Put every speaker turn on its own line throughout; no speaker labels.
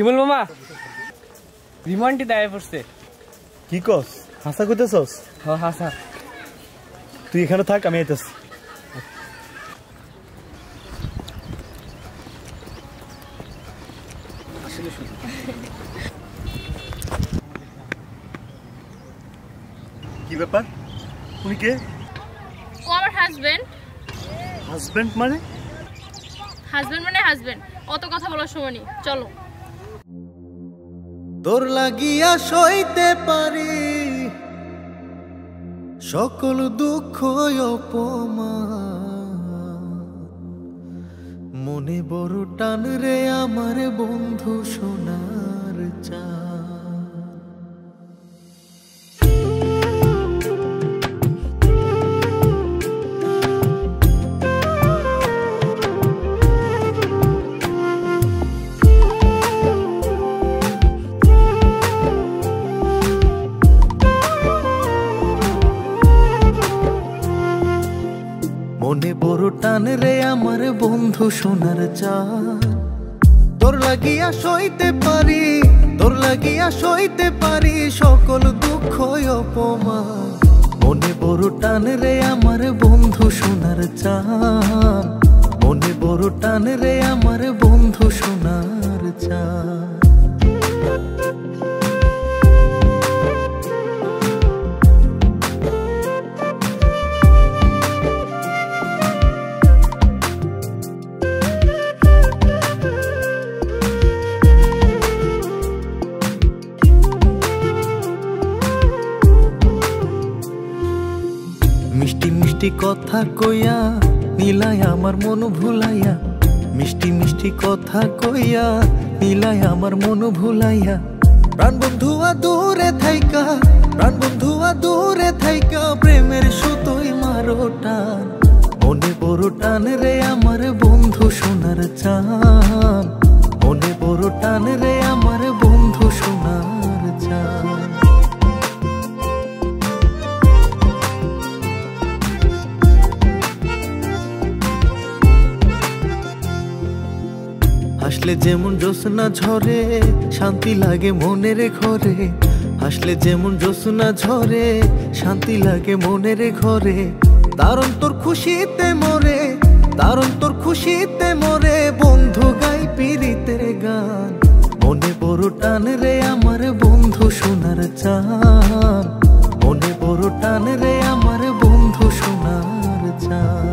শিমুল মামা রিমান্ডটি দায়ে পড়ছে।
কি কস? হাসা কইতেছস?
হ্যাঁ হাসা।
তুই এখানে থাক, আমি আইতাছি। কি ব্যাপার? উনি কে?
ও আমার হাজবেন্ড।
হাজবেন্ড মানে?
হাজবেন্ড মানে হাজবেন্ড, অত কথা বলার সময় নেই, চলো।
তোর লাগিয়া সইতে পারি সকল দুঃখ অপমান, মনে বড় টান রে আমার বন্ধু সোনার চাঁদ। মনে বড় টান রে আমার বন্ধু সোনার চাঁদ, তোর লাগিয়া সইতে পারি, তোর লাগিয়া সইতে পারি সকল দুঃখ অপমান, মনে বড় টান রে আমার বন্ধু সোনার চাঁদ, মনে বড় টান রে আমার বন্ধু সোনার চাঁদ। মিষ্টি মিষ্টি কথা কইয়া নীলায় আমার মন ভুলাইয়া, মিষ্টি মিষ্টি কথা কইয়া নীলায় আমার মন ভুলাইয়া, প্রাণ বন্ধুয়া দূরে থাইকা, প্রাণ বন্ধুয়া দূরে থাইকা প্রেমের সুতোই মারো টান, মনে বড় টান রে আমার বন্ধু সোনার চাঁদ, মনে বড় টান রে আমার বন্ধু সোনার চাঁদ। হাসলে যেমন জ্যোৎস্না ঝরে শান্তি লাগে মনের ঘরে, হাসলে যেমন জ্যোৎস্না ঝরে শান্তি লাগে মনের ঘরে, দারুণ তোর খুশিতে মরে, দারুণ তোর খুশিতে মরে বন্ধু গাই পীড়িতের গান, মনে বড় টান রে আমার বন্ধু সোনার চাঁদ, মনে বড় টান রে আমার বন্ধু সোনার চাঁদ।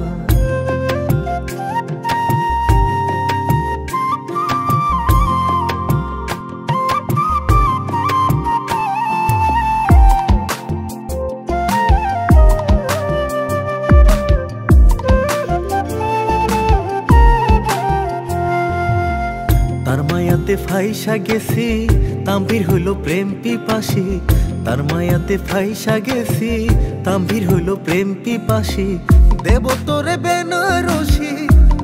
তার মায়াতে ফাইসা গেছি তাম্বির হইল প্রেম পিপাসী, তার মায়াতে ফাইসা গেছি তাম্বির হইল প্রেম পিপাসী, দেব তোরে বেনারসি,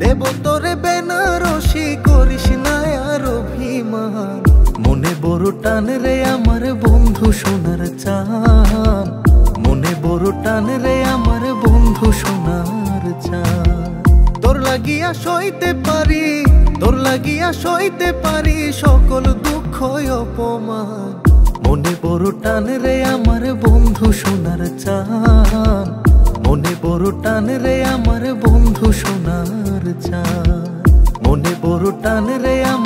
দেব তোরে বেনারসি করিস না আর অভিমান, মনে বড় টান রে আমার বন্ধু সোনার চাঁদ, মনে বড় টান রে আমার বন্ধু সোনার চাঁদ। তোর লাগিয়া সইতে পারি, তোর লাগিয়া সইতে পারি সকল দুঃখ অপমান, মনে বড় টান রে আমার বন্ধু সোনার চাঁদ, মনে বড় টান রে আমার বন্ধু সোনার চাঁদ, মনে বড় টান রে আমার